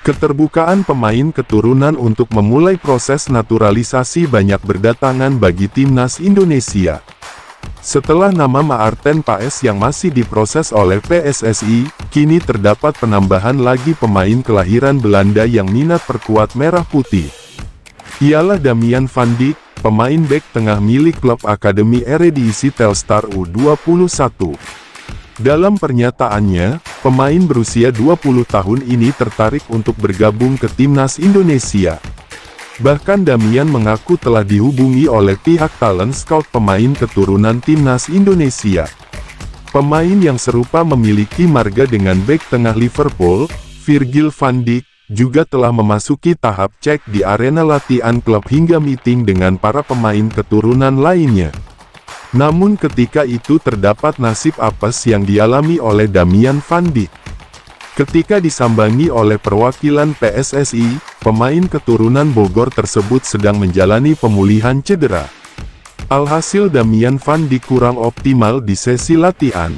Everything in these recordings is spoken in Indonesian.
Keterbukaan pemain keturunan untuk memulai proses naturalisasi banyak berdatangan bagi timnas Indonesia. Setelah nama Maarten Paes yang masih diproses oleh PSSI, kini terdapat penambahan lagi pemain kelahiran Belanda yang minat perkuat merah putih. Ialah Damian van Dijk, pemain bek tengah milik klub Akademi Eredivisie Telstar U21. Dalam pernyataannya, pemain berusia 20 tahun ini tertarik untuk bergabung ke timnas Indonesia. Bahkan Damian mengaku telah dihubungi oleh pihak talent scout pemain keturunan timnas Indonesia. Pemain yang serupa memiliki marga dengan bek tengah Liverpool, Virgil van Dijk, juga telah memasuki tahap cek di arena latihan klub hingga meeting dengan para pemain keturunan lainnya. Namun ketika itu terdapat nasib apes yang dialami oleh Damian van Dijk. Ketika disambangi oleh perwakilan PSSI, pemain keturunan Bogor tersebut sedang menjalani pemulihan cedera. Alhasil Damian van Dijk kurang optimal di sesi latihan.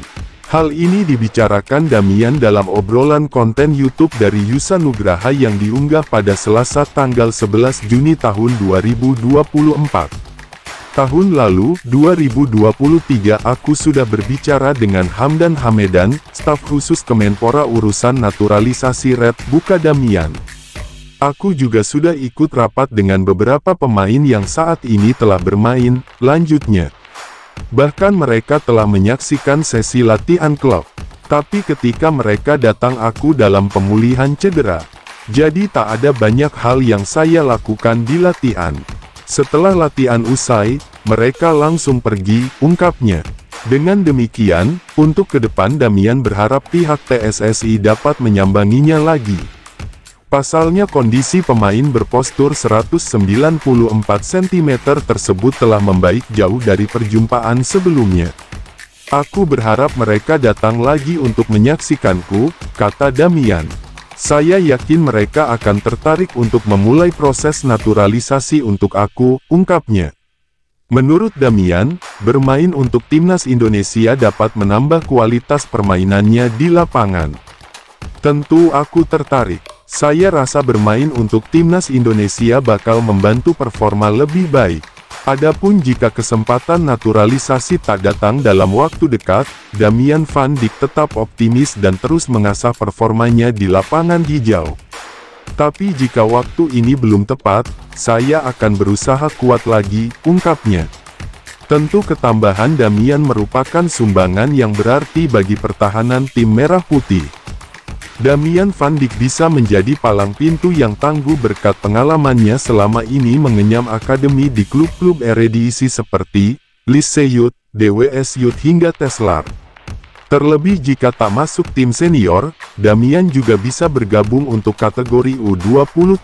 Hal ini dibicarakan Damian dalam obrolan konten YouTube dari Yusa Nugraha yang diunggah pada Selasa tanggal 11 Juni tahun 2024. Tahun lalu, 2023, aku sudah berbicara dengan Hamdan Hamedan, staf khusus Kemenpora urusan naturalisasi Red, buka Damian. Aku juga sudah ikut rapat dengan beberapa pemain yang saat ini telah bermain, lanjutnya. Bahkan mereka telah menyaksikan sesi latihan klub. Tapi ketika mereka datang aku dalam pemulihan cedera. Jadi tak ada banyak hal yang saya lakukan di latihan. Setelah latihan usai, mereka langsung pergi, ungkapnya. Dengan demikian, untuk ke depan Damian berharap pihak PSSI dapat menyambanginya lagi. Pasalnya kondisi pemain berpostur 194 cm tersebut telah membaik jauh dari perjumpaan sebelumnya. Aku berharap mereka datang lagi untuk menyaksikanku, kata Damian. Saya yakin mereka akan tertarik untuk memulai proses naturalisasi untuk aku, ungkapnya. Menurut Damian, bermain untuk timnas Indonesia dapat menambah kualitas permainannya di lapangan. Tentu aku tertarik. Saya rasa bermain untuk timnas Indonesia bakal membantu performa lebih baik. Adapun jika kesempatan naturalisasi tak datang dalam waktu dekat, Damian van Dijk tetap optimis dan terus mengasah performanya di lapangan hijau. Tapi jika waktu ini belum tepat, saya akan berusaha kuat lagi, ungkapnya. Tentu ketambahan Damian merupakan sumbangan yang berarti bagi pertahanan tim Merah Putih. Damian van Dijk bisa menjadi palang pintu yang tangguh berkat pengalamannya selama ini mengenyam akademi di klub-klub Eredivisie seperti Lycée Youth, DWS Youth hingga Teslar. Terlebih jika tak masuk tim senior, Damian juga bisa bergabung untuk kategori U23.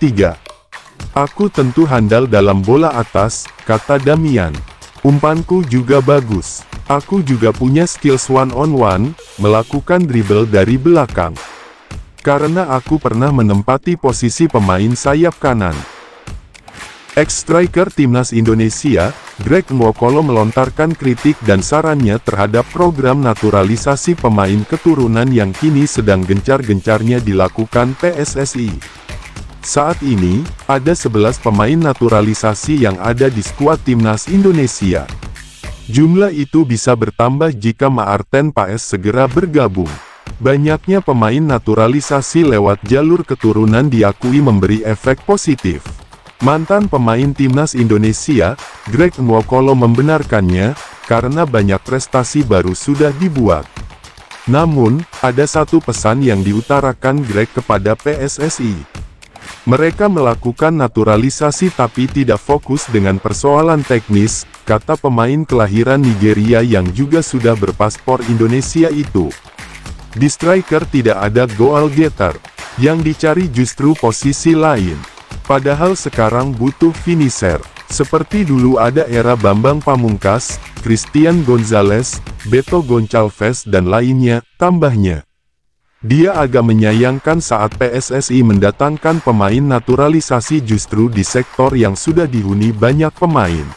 Aku tentu handal dalam bola atas, kata Damian. Umpanku juga bagus. Aku juga punya skills one-on-one, melakukan dribble dari belakang. Karena aku pernah menempati posisi pemain sayap kanan. Ex-striker timnas Indonesia, Greg Nwokolo melontarkan kritik dan sarannya terhadap program naturalisasi pemain keturunan yang kini sedang gencar-gencarnya dilakukan PSSI. Saat ini, ada 11 pemain naturalisasi yang ada di skuad timnas Indonesia. Jumlah itu bisa bertambah jika Maarten Paes segera bergabung. Banyaknya pemain naturalisasi lewat jalur keturunan diakui memberi efek positif. Mantan pemain timnas Indonesia, Greg Nwokolo membenarkannya, karena banyak prestasi baru sudah dibuat. Namun, ada satu pesan yang diutarakan Greg kepada PSSI. Mereka melakukan naturalisasi tapi tidak fokus dengan persoalan teknis, kata pemain kelahiran Nigeria yang juga sudah berpaspor Indonesia itu. Di striker tidak ada goal getter, yang dicari justru posisi lain. Padahal sekarang butuh finisher. Seperti dulu ada era Bambang Pamungkas, Christian Gonzalez, Beto Goncalves dan lainnya, tambahnya. Dia agak menyayangkan saat PSSI mendatangkan pemain naturalisasi justru di sektor yang sudah dihuni banyak pemain.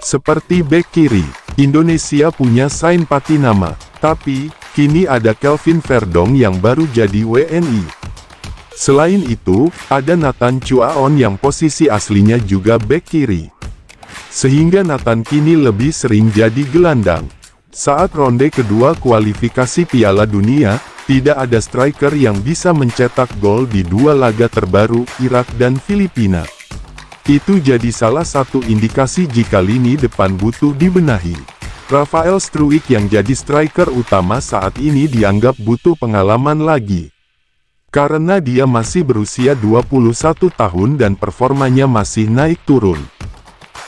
Seperti bek kiri, Indonesia punya Sain Patinama, tapi kini ada Kelvin Verdong yang baru jadi WNI. Selain itu, ada Nathan Chuaon yang posisi aslinya juga bek kiri. Sehingga Nathan kini lebih sering jadi gelandang. Saat ronde kedua kualifikasi Piala Dunia, tidak ada striker yang bisa mencetak gol di dua laga terbaru, Irak dan Filipina. Itu jadi salah satu indikasi jika lini depan butuh dibenahi. Rafael Struijk yang jadi striker utama saat ini dianggap butuh pengalaman lagi. Karena dia masih berusia 21 tahun dan performanya masih naik turun.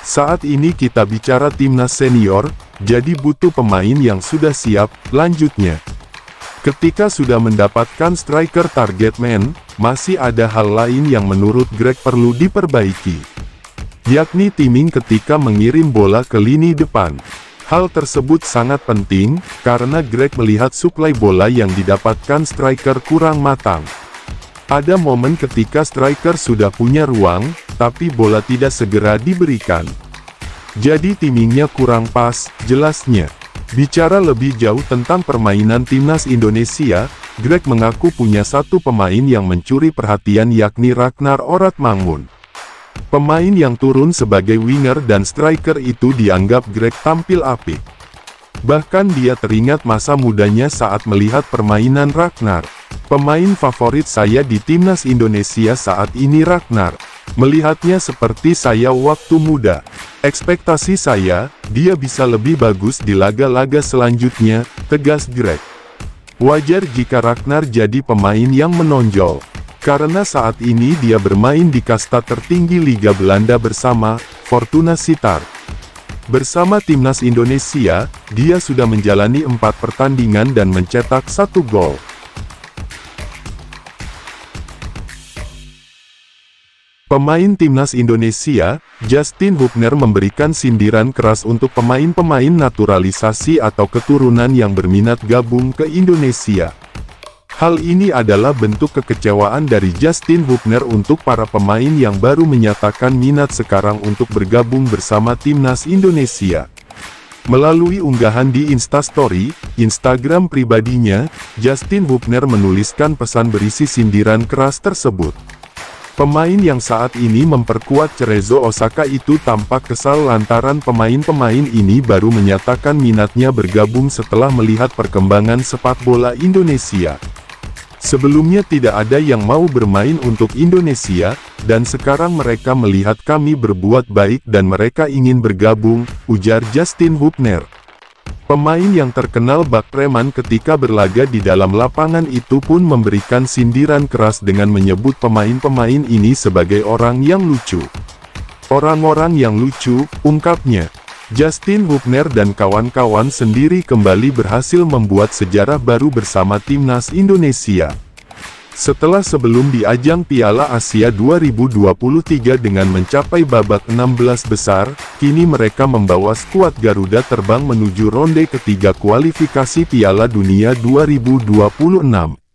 Saat ini kita bicara timnas senior, jadi butuh pemain yang sudah siap. Lanjutnya, ketika sudah mendapatkan striker target man, masih ada hal lain yang menurut Greg perlu diperbaiki. Yakni timing ketika mengirim bola ke lini depan. Hal tersebut sangat penting, karena Greg melihat suplai bola yang didapatkan striker kurang matang. Ada momen ketika striker sudah punya ruang, tapi bola tidak segera diberikan. Jadi timingnya kurang pas, jelasnya. Bicara lebih jauh tentang permainan timnas Indonesia, Greg mengaku punya satu pemain yang mencuri perhatian yakni Ragnar Oratmangun. Pemain yang turun sebagai winger dan striker itu dianggap Greg tampil apik. Bahkan dia teringat masa mudanya saat melihat permainan Ragnar. Pemain favorit saya di timnas Indonesia saat ini Ragnar. Melihatnya seperti saya waktu muda. Ekspektasi saya, dia bisa lebih bagus di laga-laga selanjutnya, tegas Greg. Wajar jika Ragnar jadi pemain yang menonjol. Karena saat ini dia bermain di kasta tertinggi Liga Belanda bersama Fortuna Sittard. Bersama timnas Indonesia, dia sudah menjalani 4 pertandingan dan mencetak 1 gol. Pemain timnas Indonesia, Justin Hubner memberikan sindiran keras untuk pemain-pemain naturalisasi atau keturunan yang berminat gabung ke Indonesia. Hal ini adalah bentuk kekecewaan dari Justin Hubner untuk para pemain yang baru menyatakan minat sekarang untuk bergabung bersama timnas Indonesia. Melalui unggahan di Instastory, Instagram pribadinya, Justin Hubner menuliskan pesan berisi sindiran keras tersebut. Pemain yang saat ini memperkuat Cerezo Osaka itu tampak kesal lantaran pemain-pemain ini baru menyatakan minatnya bergabung setelah melihat perkembangan sepak bola Indonesia. Sebelumnya tidak ada yang mau bermain untuk Indonesia, dan sekarang mereka melihat kami berbuat baik dan mereka ingin bergabung, ujar Justin Hubner. Pemain yang terkenal bak preman ketika berlaga di dalam lapangan itu pun memberikan sindiran keras dengan menyebut pemain-pemain ini sebagai orang yang lucu. Orang-orang yang lucu, ungkapnya. Justin Hubner dan kawan-kawan sendiri kembali berhasil membuat sejarah baru bersama timnas Indonesia. Setelah sebelum di ajang Piala Asia 2023 dengan mencapai babak 16 besar, kini mereka membawa skuad Garuda terbang menuju ronde ketiga kualifikasi Piala Dunia 2026.